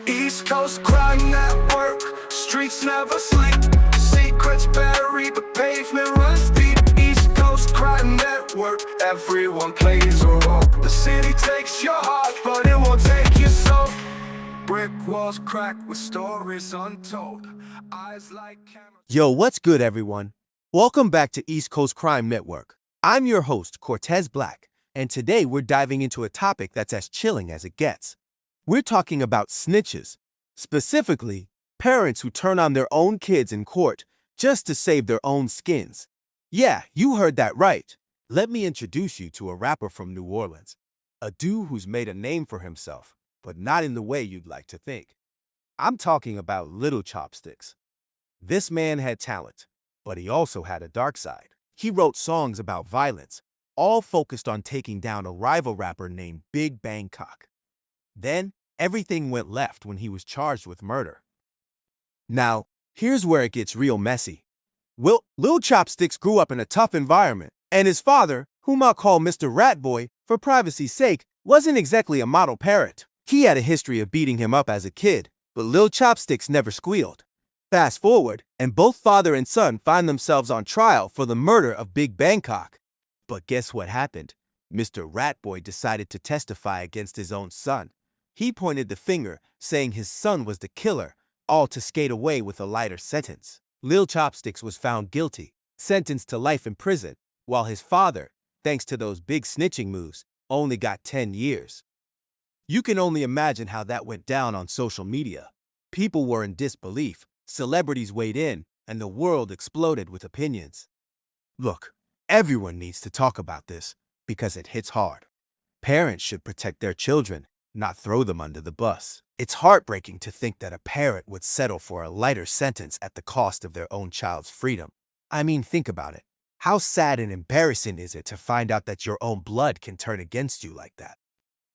East Coast Crime Network, streets never sleep. Secrets buried, the pavement runs deep. East Coast Crime Network, everyone plays a role. The city takes your heart, but it won't take your soul. Brick walls cracked with stories untold. Eyes like cameras. Yo, what's good, everyone? Welcome back to East Coast Crime Network. I'm your host, Cortezblacc, and today we're diving into a topic that's as chilling as it gets. We're talking about snitches, specifically parents who turn on their own kids in court just to save their own skins. Yeah, you heard that right. Let me introduce you to a rapper from New Orleans, a dude who's made a name for himself, but not in the way you'd like to think. I'm talking about Little Chopstix. This man had talent, but he also had a dark side. He wrote songs about violence, all focused on taking down a rival rapper named Big Bangkok. Then, everything went left when he was charged with murder. Now, here's where it gets real messy. Lil Chopstix grew up in a tough environment, and his father, whom I'll call Mr. Ratboy for privacy's sake, wasn't exactly a model parent. He had a history of beating him up as a kid, but Lil Chopstix never squealed. Fast forward, and both father and son find themselves on trial for the murder of Big Bangkok. But guess what happened? Mr. Ratboy decided to testify against his own son. He pointed the finger, saying his son was the killer, all to skate away with a lighter sentence. Lil Chopstix was found guilty, sentenced to life in prison, while his father, thanks to those big snitching moves, only got 10 years. You can only imagine how that went down on social media. People were in disbelief, celebrities weighed in, and the world exploded with opinions. Look, everyone needs to talk about this because it hits hard. Parents should protect their children, not throw them under the bus. It's heartbreaking to think that a parent would settle for a lighter sentence at the cost of their own child's freedom. I mean, think about it. How sad and embarrassing is it to find out that your own blood can turn against you like that?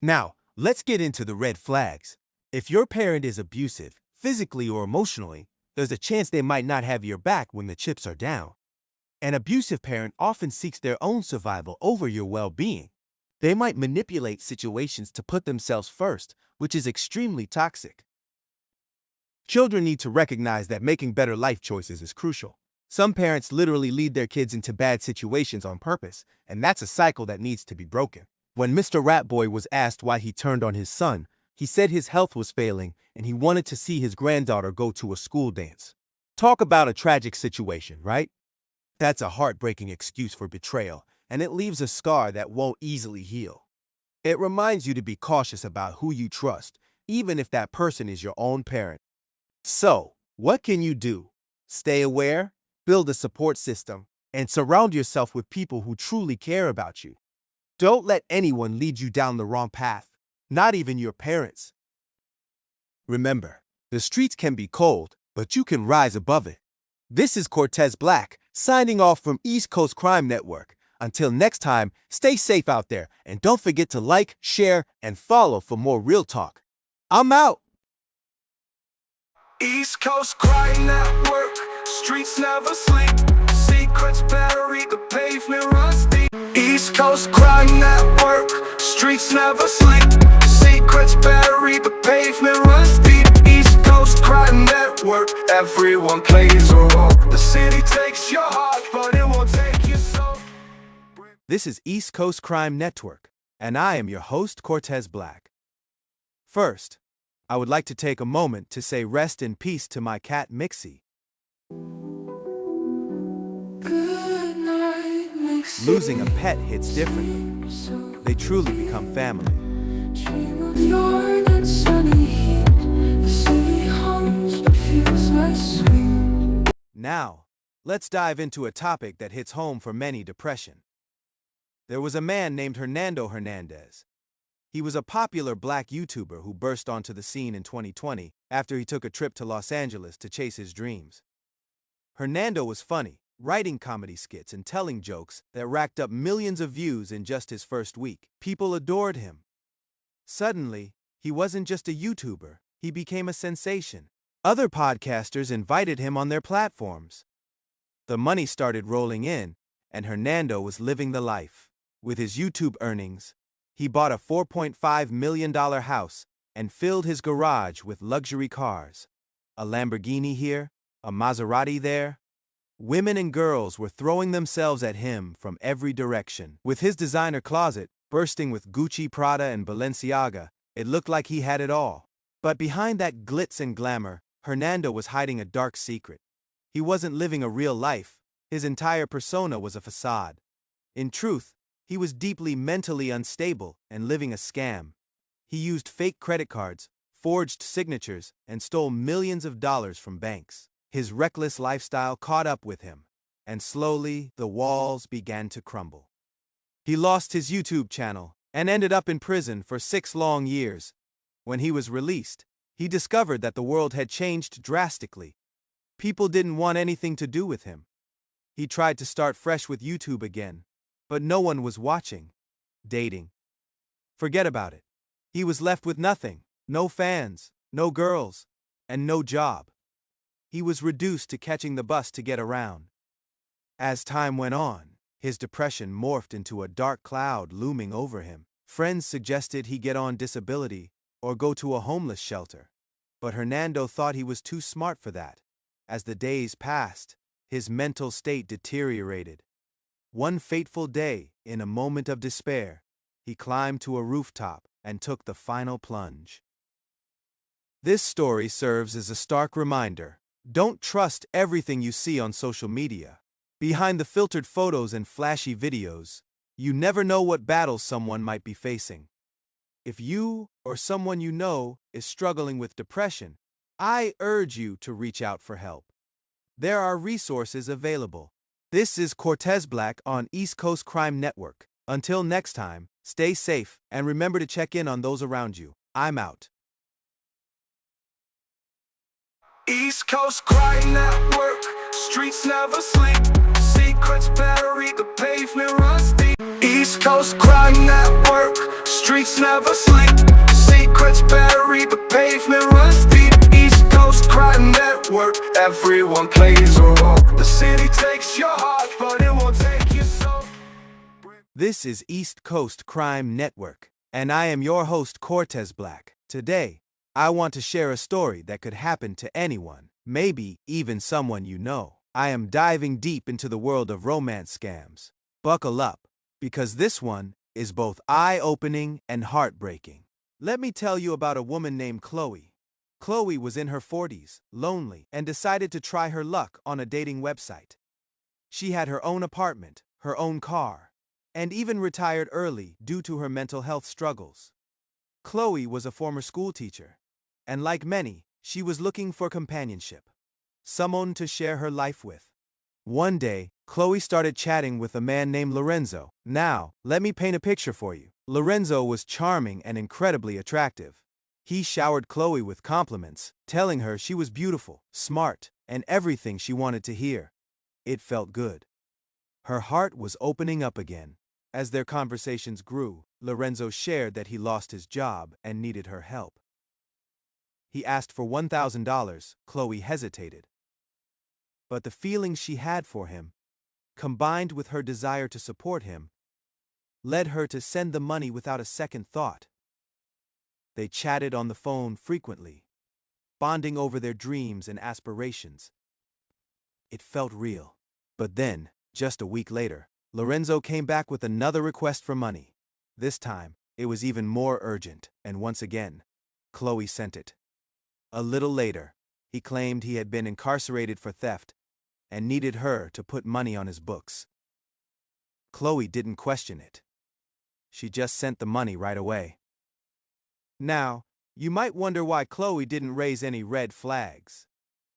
Now, let's get into the red flags. If your parent is abusive, physically or emotionally, there's a chance they might not have your back when the chips are down. An abusive parent often seeks their own survival over your well-being. They might manipulate situations to put themselves first, which is extremely toxic. Children need to recognize that making better life choices is crucial. Some parents literally lead their kids into bad situations on purpose, and that's a cycle that needs to be broken. When Mr. Ratboy was asked why he turned on his son, he said his health was failing and he wanted to see his granddaughter go to a school dance. Talk about a tragic situation, right? That's a heartbreaking excuse for betrayal, and it leaves a scar that won't easily heal. It reminds you to be cautious about who you trust, even if that person is your own parent. So, what can you do? Stay aware, build a support system, and surround yourself with people who truly care about you. Don't let anyone lead you down the wrong path, not even your parents. Remember, the streets can be cold, but you can rise above it. This is Cortezblacc, signing off from East Coast Crime Network. Until next time, stay safe out there, and don't forget to like, share, and follow for more real talk. I'm out! East Coast Crime Network, streets never sleep. Secrets buried, the pavement runs deep. East Coast Crime Network, streets never sleep. Secrets buried, the pavement runs deep. East Coast Crime Network, everyone plays a role. The city takes your heart, but it won't take your soul. This is East Coast Crime Network, and I am your host, Cortezblacc. First, I would like to take a moment to say rest in peace to my cat Mixie. Losing a pet hits differently. They truly become family. Now, let's dive into a topic that hits home for many: depression. There was a man named Hernando Hernandez. He was a popular black YouTuber who burst onto the scene in 2020 after he took a trip to Los Angeles to chase his dreams. Hernando was funny, writing comedy skits and telling jokes that racked up millions of views in just his first week. People adored him. Suddenly, he wasn't just a YouTuber, he became a sensation. Other podcasters invited him on their platforms. The money started rolling in, and Hernando was living the life. With his YouTube earnings, he bought a $4.5 million house, and filled his garage with luxury cars. A Lamborghini here, a Maserati there. Women and girls were throwing themselves at him from every direction. With his designer closet bursting with Gucci, Prada, and Balenciaga, it looked like he had it all. But behind that glitz and glamour, Hernando was hiding a dark secret. He wasn't living a real life. His entire persona was a facade. In truth, he was deeply mentally unstable and living a scam. He used fake credit cards, forged signatures, and stole millions of dollars from banks. His reckless lifestyle caught up with him, and slowly the walls began to crumble. He lost his YouTube channel and ended up in prison for 6 long years. When he was released, he discovered that the world had changed drastically. People didn't want anything to do with him. He tried to start fresh with YouTube again, but no one was watching. Dating. Forget about it. He was left with nothing, no fans, no girls, and no job. He was reduced to catching the bus to get around. As time went on, his depression morphed into a dark cloud looming over him. Friends suggested he get on disability or go to a homeless shelter, but Hernando thought he was too smart for that. As the days passed, his mental state deteriorated. One fateful day, in a moment of despair, he climbed to a rooftop and took the final plunge. This story serves as a stark reminder. Don't trust everything you see on social media. Behind the filtered photos and flashy videos, you never know what battles someone might be facing. If you or someone you know is struggling with depression, I urge you to reach out for help. There are resources available. This is Cortezblacc on East Coast Crime Network. Until next time, stay safe and remember to check in on those around you. I'm out. East Coast Crime Network, streets never sleep. Secrets buried, the pavement runs deep. East Coast Crime Network, streets never sleep. Secrets buried, the pavement runs deep. East Coast Crime Network, everyone plays a role. The city takes your heart, but it won't take your soul. This is East Coast Crime Network, and I am your host Cortezblacc. Today, I want to share a story that could happen to anyone, maybe even someone you know. I am diving deep into the world of romance scams. Buckle up, because this one is both eye-opening and heartbreaking. Let me tell you about a woman named Chloe. Chloe was in her 40s, lonely, and decided to try her luck on a dating website. She had her own apartment, her own car, and even retired early due to her mental health struggles. Chloe was a former school teacher, and like many, she was looking for companionship, someone to share her life with. One day, Chloe started chatting with a man named Lorenzo. Now, let me paint a picture for you. Lorenzo was charming and incredibly attractive. He showered Chloe with compliments, telling her she was beautiful, smart, and everything she wanted to hear. It felt good. Her heart was opening up again. As their conversations grew, Lorenzo shared that he lost his job and needed her help. He asked for $1,000. Chloe hesitated. But the feelings she had for him, combined with her desire to support him, led her to send the money without a second thought. They chatted on the phone frequently, bonding over their dreams and aspirations. It felt real. But then, just a week later, Lorenzo came back with another request for money. This time, it was even more urgent, and once again, Chloe sent it. A little later, he claimed he had been incarcerated for theft and needed her to put money on his books. Chloe didn't question it. She just sent the money right away. Now, you might wonder why Chloe didn't raise any red flags.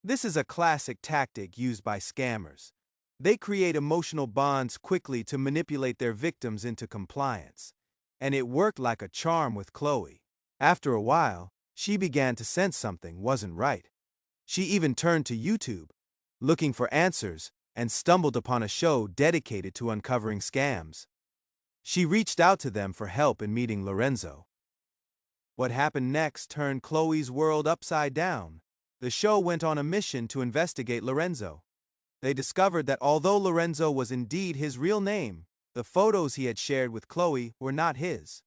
This is a classic tactic used by scammers. They create emotional bonds quickly to manipulate their victims into compliance. And it worked like a charm with Chloe. After a while, she began to sense something wasn't right. She even turned to YouTube, looking for answers, and stumbled upon a show dedicated to uncovering scams. She reached out to them for help in meeting Lorenzo. What happened next turned Chloe's world upside down. The show went on a mission to investigate Lorenzo. They discovered that although Lorenzo was indeed his real name, the photos he had shared with Chloe were not his.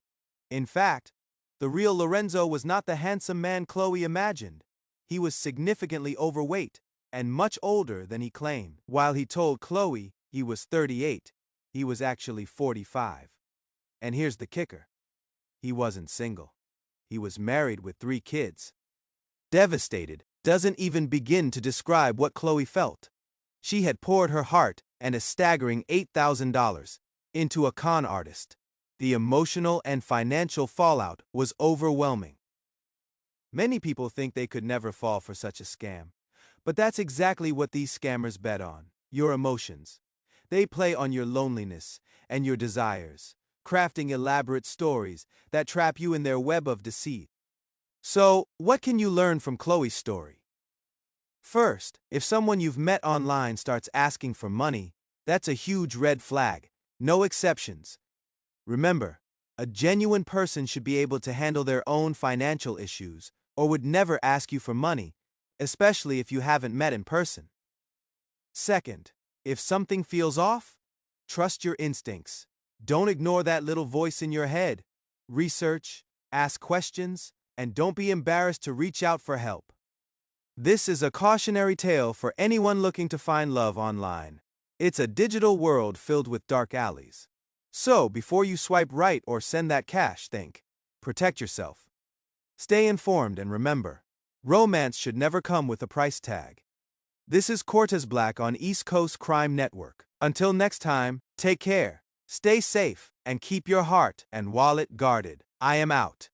In fact, The real Lorenzo was not the handsome man Chloe imagined. He was significantly overweight and much older than he claimed. While he told Chloe he was 38, he was actually 45. And here's the kicker. He wasn't single. He was married with 3 kids. Devastated doesn't even begin to describe what Chloe felt. She had poured her heart and a staggering $8,000 into a con artist. The emotional and financial fallout was overwhelming. Many people think they could never fall for such a scam, but that's exactly what these scammers bet on: your emotions. They play on your loneliness and your desires, crafting elaborate stories that trap you in their web of deceit. So, what can you learn from Chloe's story? First, if someone you've met online starts asking for money, that's a huge red flag. No exceptions. Remember, a genuine person should be able to handle their own financial issues or would never ask you for money, especially if you haven't met in person. Second, if something feels off, trust your instincts. Don't ignore that little voice in your head. Research, ask questions, and don't be embarrassed to reach out for help. This is a cautionary tale for anyone looking to find love online. It's a digital world filled with dark alleys. So, before you swipe right or send that cash, think. Protect yourself. Stay informed and remember, romance should never come with a price tag. This is Cortezblacc on East Coast Crime Network. Until next time, take care, stay safe, and keep your heart and wallet guarded. I am out.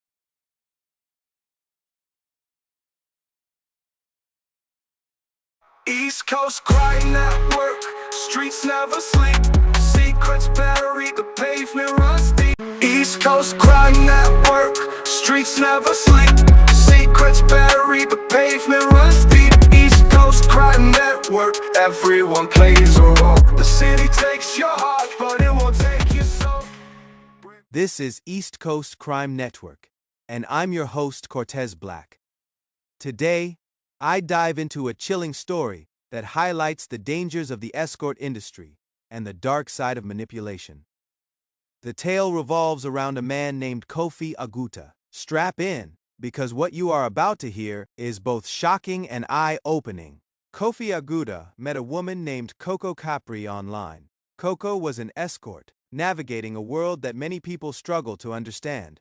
East Coast Crime Network, streets never sleep. Secrets buried, the pavement runs deep. East Coast Crime Network, streets never sleep. Secrets buried, the pavement runs deep. East Coast Crime Network, everyone plays a role. The city takes your heart, but it won't take your soul. This is East Coast Crime Network, and I'm your host, Cortezblacc. Today, I dive into a chilling story that highlights the dangers of the escort industry and the dark side of manipulation. The tale revolves around a man named Kofi Aguta. Strap in, because what you are about to hear is both shocking and eye-opening. Kofi Aguta met a woman named Coco Capri online. Coco was an escort, navigating a world that many people struggle to understand.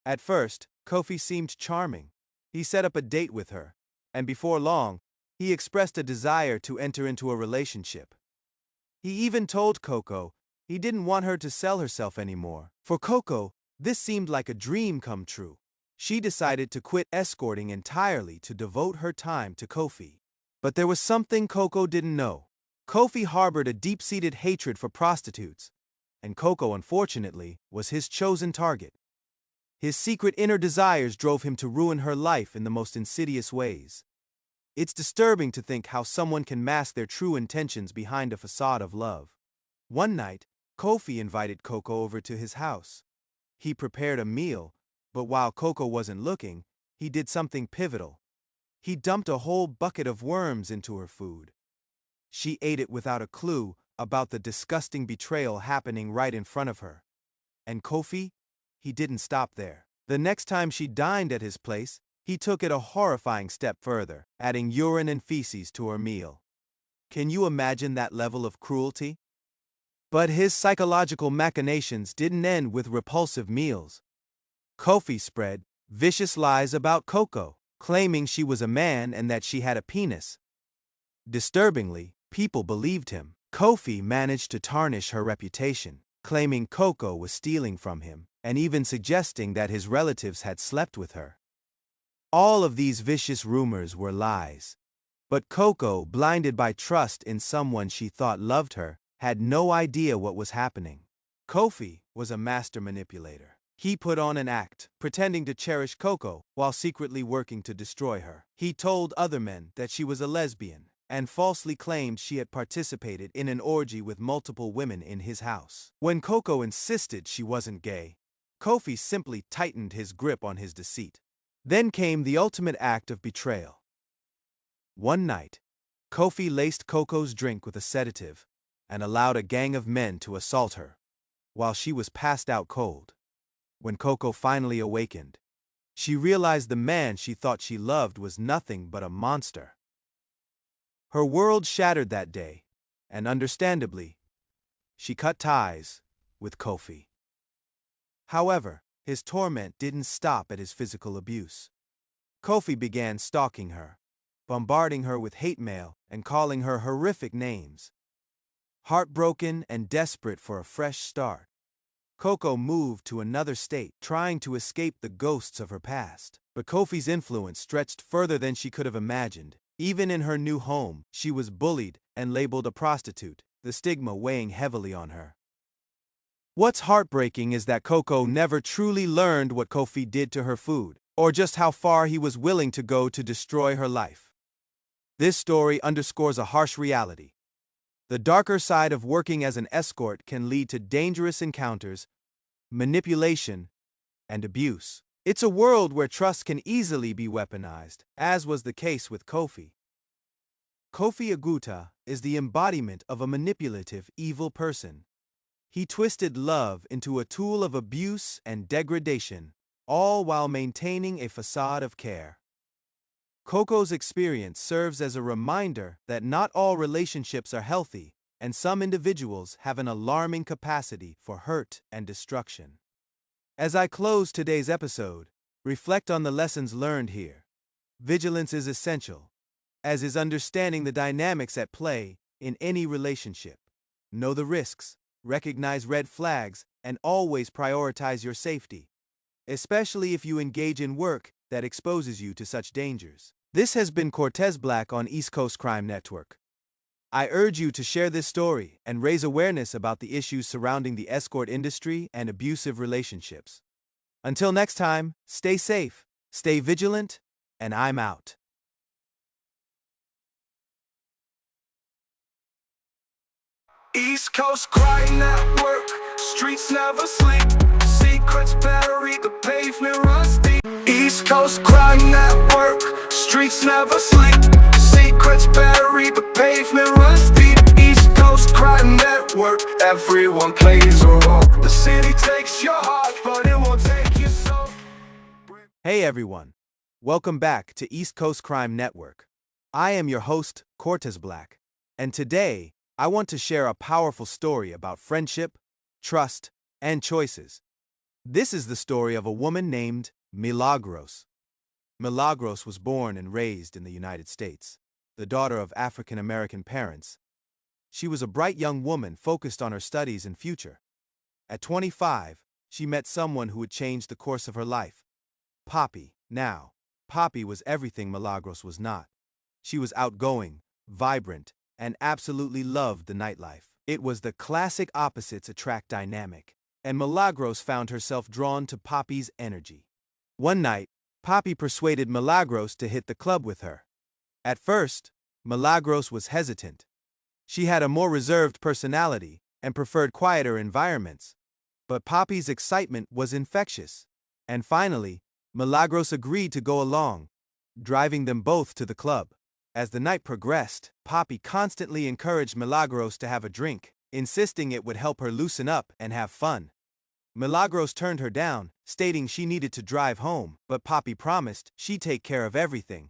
At first, Kofi seemed charming. He set up a date with her, and before long, he expressed a desire to enter into a relationship. He even told Coco he didn't want her to sell herself anymore. For Coco, this seemed like a dream come true. She decided to quit escorting entirely to devote her time to Kofi. But there was something Coco didn't know. Kofi harbored a deep-seated hatred for prostitutes, and Coco, unfortunately, was his chosen target. His secret inner desires drove him to ruin her life in the most insidious ways. It's disturbing to think how someone can mask their true intentions behind a facade of love. One night, Kofi invited Coco over to his house. He prepared a meal, but while Coco wasn't looking, he did something pivotal. He dumped a whole bucket of worms into her food. She ate it without a clue about the disgusting betrayal happening right in front of her. And Kofi? He didn't stop there. The next time she dined at his place, he took it a horrifying step further, adding urine and feces to her meal. Can you imagine that level of cruelty? But his psychological machinations didn't end with repulsive meals. Kofi spread vicious lies about Coco, claiming she was a man and that she had a penis. Disturbingly, people believed him. Kofi managed to tarnish her reputation, claiming Coco was stealing from him, and even suggesting that his relatives had slept with her. All of these vicious rumors were lies. But Coco, blinded by trust in someone she thought loved her, had no idea what was happening. Kofi was a master manipulator. He put on an act, pretending to cherish Coco while secretly working to destroy her. He told other men that she was a lesbian, and falsely claimed she had participated in an orgy with multiple women in his house. When Coco insisted she wasn't gay, Kofi simply tightened his grip on his deceit. Then came the ultimate act of betrayal. One night, Kofi laced Coco's drink with a sedative and allowed a gang of men to assault her, while she was passed out cold. When Coco finally awakened, She realized the man she thought she loved was nothing but a monster. Her world shattered that day, and understandably, she cut ties with Kofi. However, his torment didn't stop at his physical abuse. Kofi began stalking her, bombarding her with hate mail and calling her horrific names. Heartbroken and desperate for a fresh start, Coco moved to another state, trying to escape the ghosts of her past. But Kofi's influence stretched further than she could have imagined. Even in her new home, she was bullied and labeled a prostitute, the stigma weighing heavily on her. What's heartbreaking is that Coco never truly learned what Kofi did to her food, or just how far he was willing to go to destroy her life. This story underscores a harsh reality. The darker side of working as an escort can lead to dangerous encounters, manipulation, and abuse. It's a world where trust can easily be weaponized, as was the case with Kofi. Kofi Aguta is the embodiment of a manipulative, evil person. He twisted love into a tool of abuse and degradation, all while maintaining a facade of care. Coco's experience serves as a reminder that not all relationships are healthy, and some individuals have an alarming capacity for hurt and destruction. As I close today's episode, reflect on the lessons learned here. Vigilance is essential, as is understanding the dynamics at play in any relationship. Know the risks, recognize red flags, and always prioritize your safety, especially if you engage in work that exposes you to such dangers. This has been Cortezblacc on East Coast Crime Network. I urge you to share this story and raise awareness about the issues surrounding the escort industry and abusive relationships. Until next time, stay safe, stay vigilant, and I'm out. East Coast Crime Network, streets never sleep. Secrets buried, the pavement runs deep. East Coast Crime Network, streets never sleep. Secrets buried, the pavement runs deep. East Coast Crime Network, everyone plays a role. The city takes your heart, but it won't take your soul. Hey everyone, welcome back to East Coast Crime Network. I am your host, Cortezblacc, and today, I want to share a powerful story about friendship, trust, and choices. This is the story of a woman named Milagros. Milagros was born and raised in the United States, the daughter of African-American parents. She was a bright young woman focused on her studies and future. At 25, she met someone who would change the course of her life. Poppy. Now, Poppy was everything Milagros was not. She was outgoing, vibrant, and absolutely loved the nightlife. It was the classic opposites attract dynamic, and Milagros found herself drawn to Poppy's energy. One night, Poppy persuaded Milagros to hit the club with her. At first, Milagros was hesitant. She had a more reserved personality and preferred quieter environments. But Poppy's excitement was infectious. And finally, Milagros agreed to go along, driving them both to the club. As the night progressed, Poppy constantly encouraged Milagros to have a drink, insisting it would help her loosen up and have fun. Milagros turned her down, stating she needed to drive home, but Poppy promised she'd take care of everything,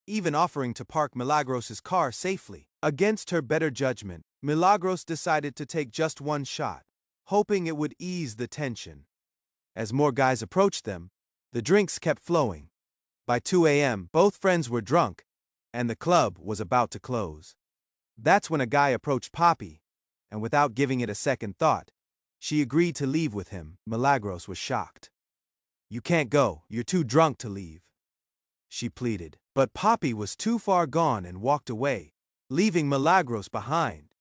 even offering to park Milagros's car safely. Against her better judgment, Milagros decided to take just one shot, hoping it would ease the tension. As more guys approached them, the drinks kept flowing. By 2 a.m., both friends were drunk, and the club was about to close. That's when a guy approached Poppy, and without giving it a second thought, she agreed to leave with him. Milagros was shocked. "You can't go, you're too drunk to leave," she pleaded. But Poppy was too far gone and walked away, leaving Milagros behind.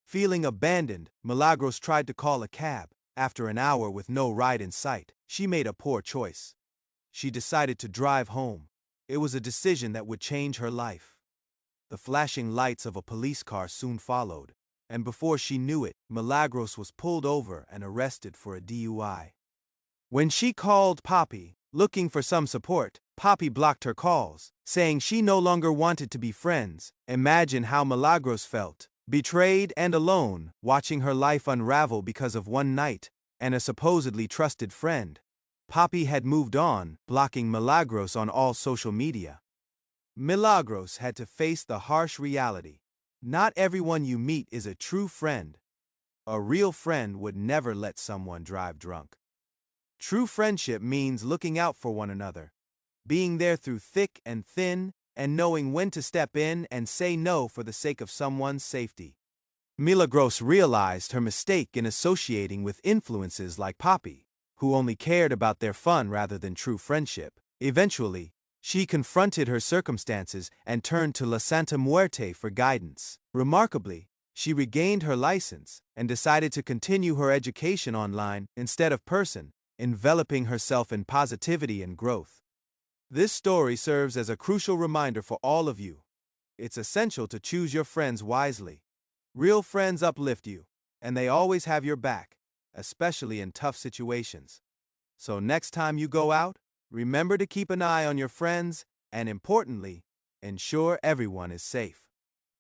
Feeling abandoned, Milagros tried to call a cab. After an hour with no ride in sight, she made a poor choice. She decided to drive home. It was a decision that would change her life. The flashing lights of a police car soon followed, and before she knew it, Milagros was pulled over and arrested for a DUI. When she called Poppy, looking for some support, Poppy blocked her calls, saying she no longer wanted to be friends. Imagine how Milagros felt, betrayed and alone, watching her life unravel because of one night and a supposedly trusted friend. Poppy had moved on, blocking Milagros on all social media. Milagros had to face the harsh reality. Not everyone you meet is a true friend. A real friend would never let someone drive drunk. True friendship means looking out for one another, being there through thick and thin, and knowing when to step in and say no for the sake of someone's safety. Milagros realized her mistake in associating with influences like Poppy, who only cared about their fun rather than true friendship. Eventually, she confronted her circumstances and turned to La Santa Muerte for guidance. Remarkably, she regained her license and decided to continue her education online instead of person, enveloping herself in positivity and growth. This story serves as a crucial reminder for all of you. It's essential to choose your friends wisely. Real friends uplift you, and they always have your back, especially in tough situations. So next time you go out, remember to keep an eye on your friends and, importantly, ensure everyone is safe.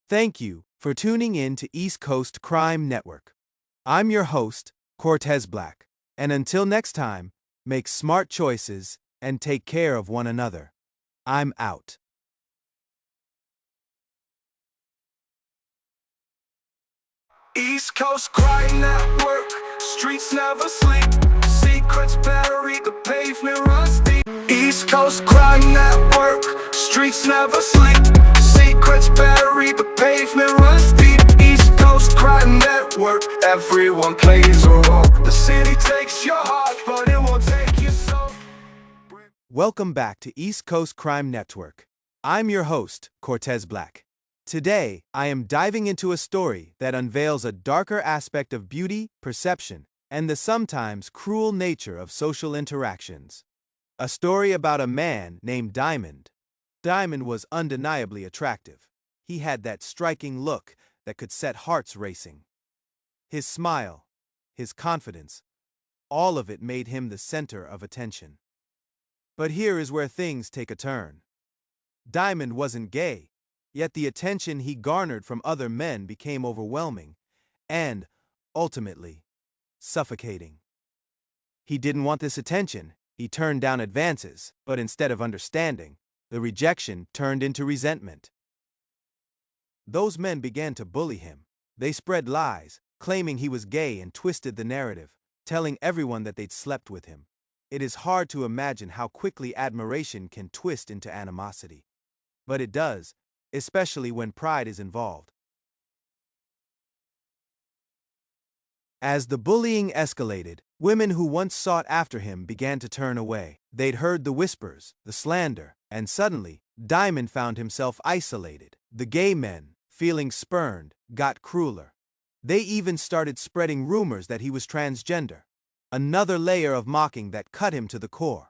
Thank you for tuning in to East Coast Crime Network. I'm your host, Cortezblacc, and until next time, make smart choices and take care of one another. I'm out. East Coast Crime Network, streets never sleep. Secrets buried, the pavement runs deep. East Coast Crime Network, streets never sleep. Secrets buried, the pavement runs deep. East Coast Crime Network, everyone plays a role. The city takes your heart, but it won't take your soul. Welcome back to East Coast Crime Network. I'm your host, Cortezblacc. Today, I am diving into a story that unveils a darker aspect of beauty, perception, and the sometimes cruel nature of social interactions. A story about a man named Diamond. Diamond was undeniably attractive. He had that striking look that could set hearts racing. His smile, his confidence, all of it made him the center of attention. But here is where things take a turn. Diamond wasn't gay. Yet the attention he garnered from other men became overwhelming and, ultimately, suffocating. He didn't want this attention. He turned down advances, but instead of understanding, the rejection turned into resentment. Those men began to bully him. They spread lies, claiming he was gay and twisted the narrative, telling everyone that they'd slept with him. It is hard to imagine how quickly admiration can twist into animosity. But it does, especially when pride is involved. As the bullying escalated, women who once sought after him began to turn away. They'd heard the whispers, the slander, and suddenly, Diamond found himself isolated. The gay men, feeling spurned, got crueler. They even started spreading rumors that he was transgender. Another layer of mocking that cut him to the core.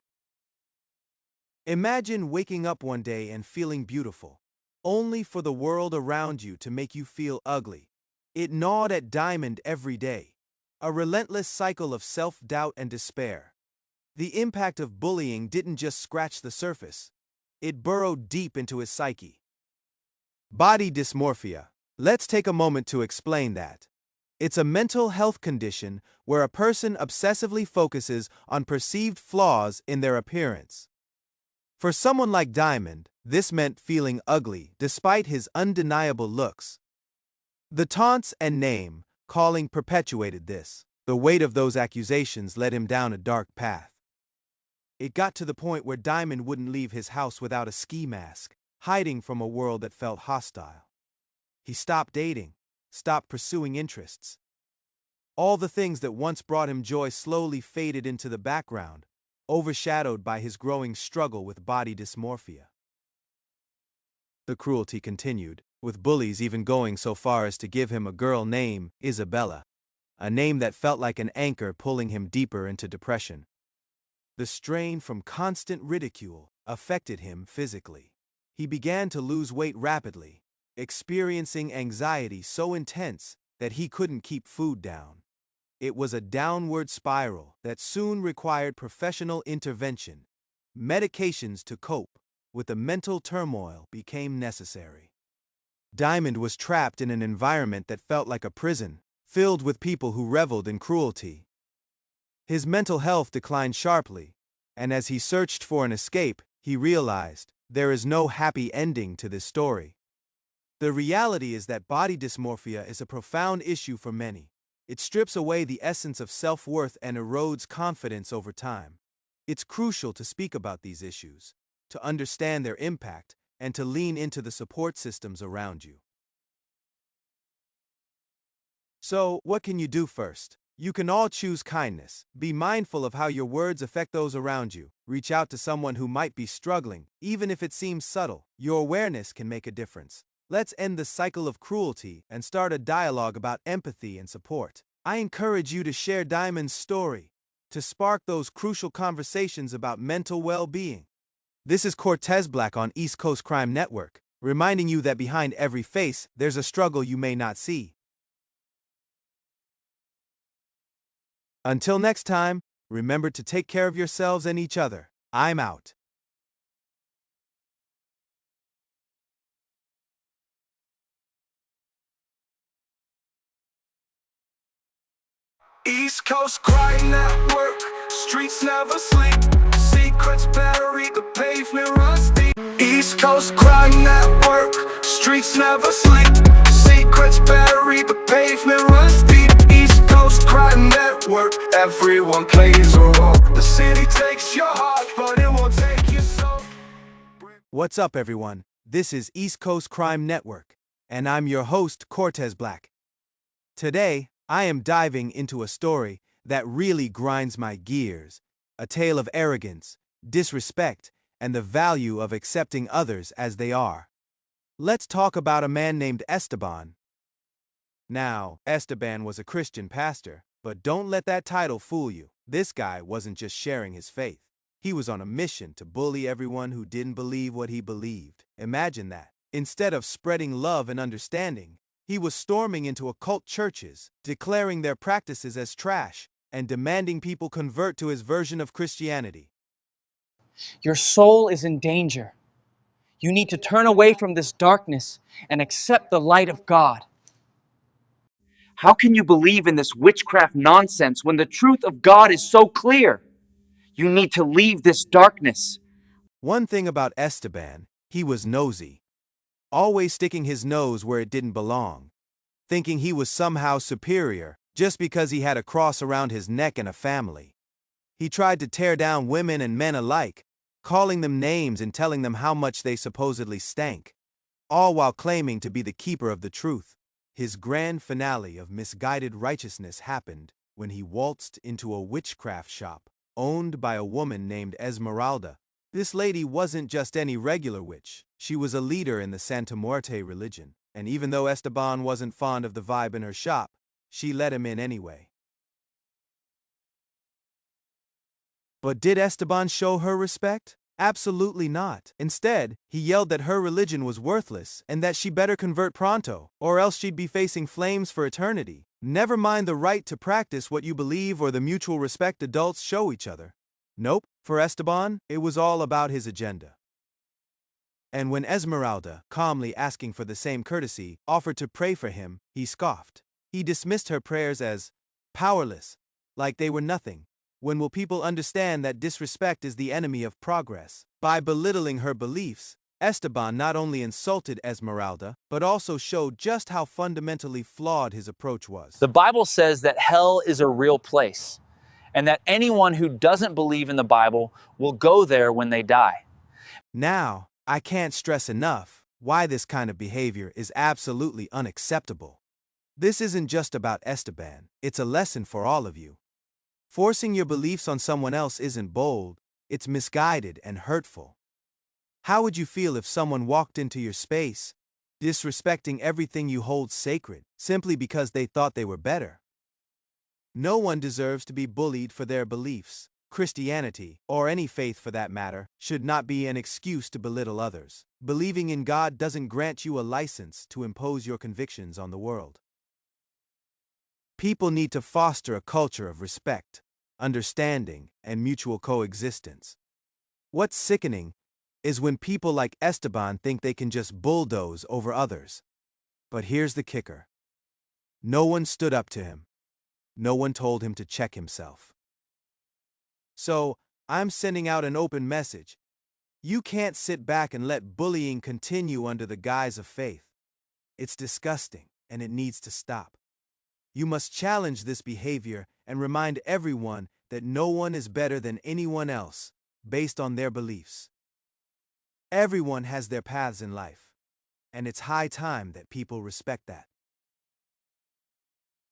Imagine waking up one day and feeling beautiful, only for the world around you to make you feel ugly. It gnawed at Diamond every day, a relentless cycle of self-doubt and despair. The impact of bullying didn't just scratch the surface, it burrowed deep into his psyche. Body dysmorphia. Let's take a moment to explain that. It's a mental health condition where a person obsessively focuses on perceived flaws in their appearance. For someone like Diamond, this meant feeling ugly despite his undeniable looks. The taunts and name-calling perpetuated this. The weight of those accusations led him down a dark path. It got to the point where Diamond wouldn't leave his house without a ski mask, hiding from a world that felt hostile. He stopped dating, stopped pursuing interests. All the things that once brought him joy slowly faded into the background, overshadowed by his growing struggle with body dysmorphia. The cruelty continued, with bullies even going so far as to give him a girl name, Isabella, a name that felt like an anchor pulling him deeper into depression. The strain from constant ridicule affected him physically. He began to lose weight rapidly, experiencing anxiety so intense that he couldn't keep food down. It was a downward spiral that soon required professional intervention. Medications to cope with the mental turmoil became necessary. Diamond was trapped in an environment that felt like a prison, filled with people who reveled in cruelty. His mental health declined sharply, And as he searched for an escape, he realized there is no happy ending to this story. The reality is that body dysmorphia is a profound issue for many. It strips away the essence of self-worth and erodes confidence over time. It's crucial to speak about these issues, to understand their impact, and to lean into the support systems around you. So, what can you do first? You can all choose kindness. Be mindful of how your words affect those around you. Reach out to someone who might be struggling, even if it seems subtle. Your awareness can make a difference. Let's end the cycle of cruelty and start a dialogue about empathy and support. I encourage you to share Diamond's story, to spark those crucial conversations about mental well-being. This is Cortezblacc on East Coast Crime Network, reminding you that behind every face, there's a struggle you may not see. Until next time, remember to take care of yourselves and each other. I'm out. East Coast Crime Network, streets never sleep. Secrets bury the pavement runs deep. East Coast Crime Network, streets never sleep. Secrets bury the pavement runs deep. East Coast Crime Network, everyone plays a role. The city takes your heart, but it won't take your soul. What's up, everyone? This is East Coast Crime Network, and I'm your host, Cortezblacc. Today, I am diving into a story that really grinds my gears, a tale of arrogance, disrespect, and the value of accepting others as they are. Let's talk about a man named Esteban. Now, Esteban was a Christian pastor, but don't let that title fool you. This guy wasn't just sharing his faith. He was on a mission to bully everyone who didn't believe what he believed. Imagine that. Instead of spreading love and understanding, he was storming into occult churches, declaring their practices as trash, and demanding people convert to his version of Christianity. Your soul is in danger. You need to turn away from this darkness and accept the light of God. How can you believe in this witchcraft nonsense when the truth of God is so clear? You need to leave this darkness. One thing about Esteban, he was nosy, always sticking his nose where it didn't belong, thinking he was somehow superior just because he had a cross around his neck and a family. He tried to tear down women and men alike, calling them names and telling them how much they supposedly stank, all while claiming to be the keeper of the truth. His grand finale of misguided righteousness happened when he waltzed into a witchcraft shop owned by a woman named Esmeralda. This lady wasn't just any regular witch. She was a leader in the Santa Muerte religion, and even though Esteban wasn't fond of the vibe in her shop, she let him in anyway. But did Esteban show her respect? Absolutely not. Instead, he yelled that her religion was worthless and that she better convert pronto, or else she'd be facing flames for eternity. Never mind the right to practice what you believe or the mutual respect adults show each other. Nope, for Esteban, it was all about his agenda. And when Esmeralda, calmly asking for the same courtesy, offered to pray for him, he scoffed. He dismissed her prayers as powerless, like they were nothing. When will people understand that disrespect is the enemy of progress? By belittling her beliefs, Esteban not only insulted Esmeralda, but also showed just how fundamentally flawed his approach was. The Bible says that hell is a real place, and that anyone who doesn't believe in the Bible will go there when they die. Now, I can't stress enough why this kind of behavior is absolutely unacceptable. This isn't just about Esteban, it's a lesson for all of you. Forcing your beliefs on someone else isn't bold, it's misguided and hurtful. How would you feel if someone walked into your space, disrespecting everything you hold sacred, simply because they thought they were better? No one deserves to be bullied for their beliefs. Christianity, or any faith for that matter, should not be an excuse to belittle others. Believing in God doesn't grant you a license to impose your convictions on the world. People need to foster a culture of respect, understanding, and mutual coexistence. What's sickening is when people like Esteban think they can just bulldoze over others. But here's the kicker. No one stood up to him. No one told him to check himself. So, I'm sending out an open message. You can't sit back and let bullying continue under the guise of faith. It's disgusting, and it needs to stop. You must challenge this behavior and remind everyone that no one is better than anyone else, based on their beliefs. Everyone has their paths in life, and it's high time that people respect that.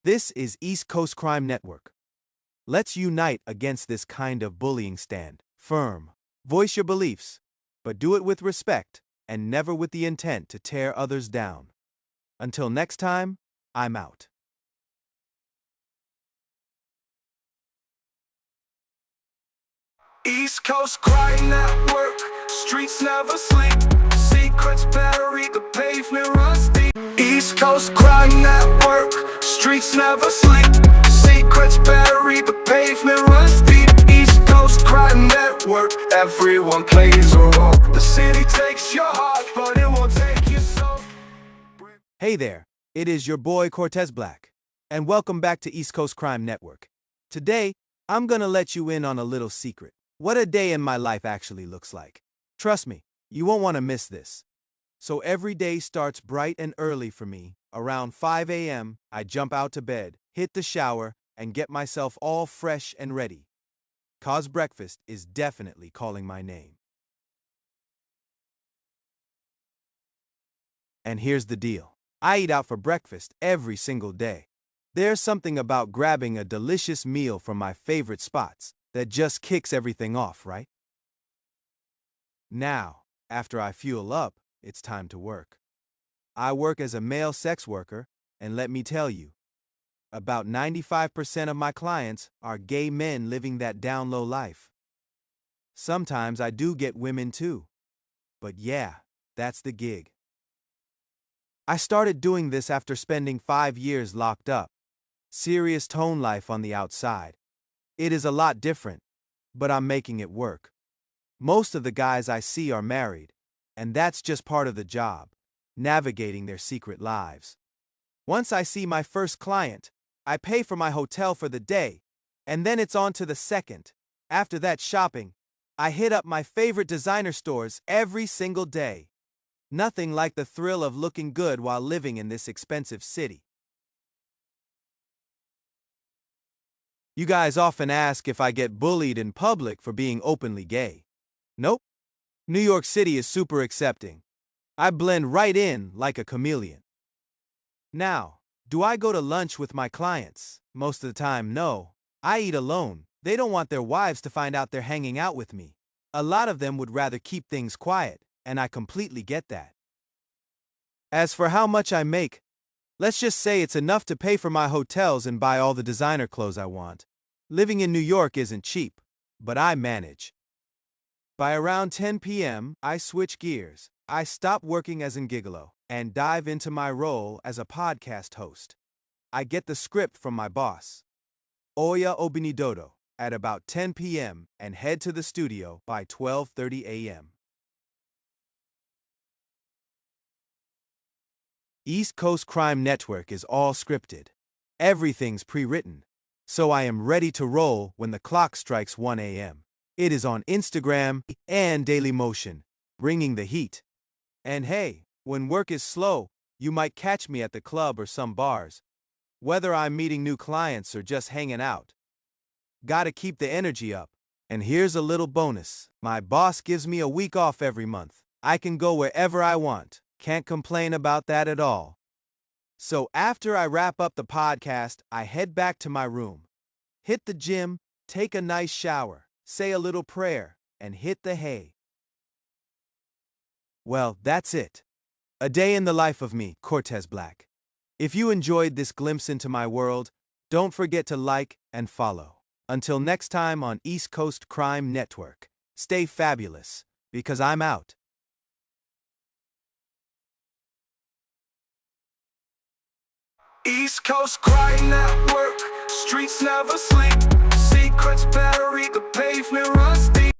This is East Coast Crime Network. Let's unite against this kind of bullying. Stand firm. Voice your beliefs, but do it with respect and never with the intent to tear others down. Until next time, I'm out. East Coast Crime Network, streets never sleep. Secrets buried, the pavement runs deep. East Coast Crime Network, streets never sleep. Secrets buried, the pavement runs deep. East Coast Crime Network, everyone plays a role. The city takes your heart, but it won't take your soul. Hey there, it is your boy Cortezblacc, and welcome back to East Coast Crime Network. Today, I'm gonna let you in on a little secret. What a day in my life actually looks like. Trust me, you won't want to miss this. So every day starts bright and early for me. Around 5 a.m., I jump out to bed, hit the shower, and get myself all fresh and ready. 'Cause breakfast is definitely calling my name. And here's the deal. I eat out for breakfast every single day. There's something about grabbing a delicious meal from my favorite spots that just kicks everything off, right? Now, after I fuel up, it's time to work. I work as a male sex worker, and let me tell you, about 95% of my clients are gay men living that down low life. Sometimes I do get women too. But yeah, that's the gig. I started doing this after spending 5 years locked up. Serious tone life on the outside. It is a lot different, but I'm making it work. Most of the guys I see are married, and that's just part of the job, navigating their secret lives. Once I see my first client, I pay for my hotel for the day, and then it's on to the second. After that shopping, I hit up my favorite designer stores every single day. Nothing like the thrill of looking good while living in this expensive city. You guys often ask if I get bullied in public for being openly gay. Nope. New York City is super accepting. I blend right in like a chameleon. Now, do I go to lunch with my clients? Most of the time, no. I eat alone. They don't want their wives to find out they're hanging out with me. A lot of them would rather keep things quiet, and I completely get that. As for how much I make, let's just say it's enough to pay for my hotels and buy all the designer clothes I want. Living in New York isn't cheap, but I manage. By around 10 p.m., I switch gears. I stop working as in Gigolo and dive into my role as a podcast host. I get the script from my boss, Oya Obinidodo, at about 10 p.m. and head to the studio by 12:30 a.m. East Coast Crime Network is all scripted. Everything's pre-written. So I am ready to roll when the clock strikes 1 a.m. It is on Instagram and Dailymotion, bringing the heat. And hey, when work is slow, you might catch me at the club or some bars. Whether I'm meeting new clients or just hanging out. Gotta keep the energy up. And here's a little bonus. My boss gives me a week off every month. I can go wherever I want. Can't complain about that at all. So after I wrap up the podcast, I head back to my room. Hit the gym, take a nice shower, say a little prayer, and hit the hay. Well, that's it. A day in the life of me, Cortezblacc. If you enjoyed this glimpse into my world, don't forget to like and follow. Until next time on East Coast Crime Network, stay fabulous, because I'm out. East Coast Crime Network, streets never sleep. Secrets buried, the pavement runs deep.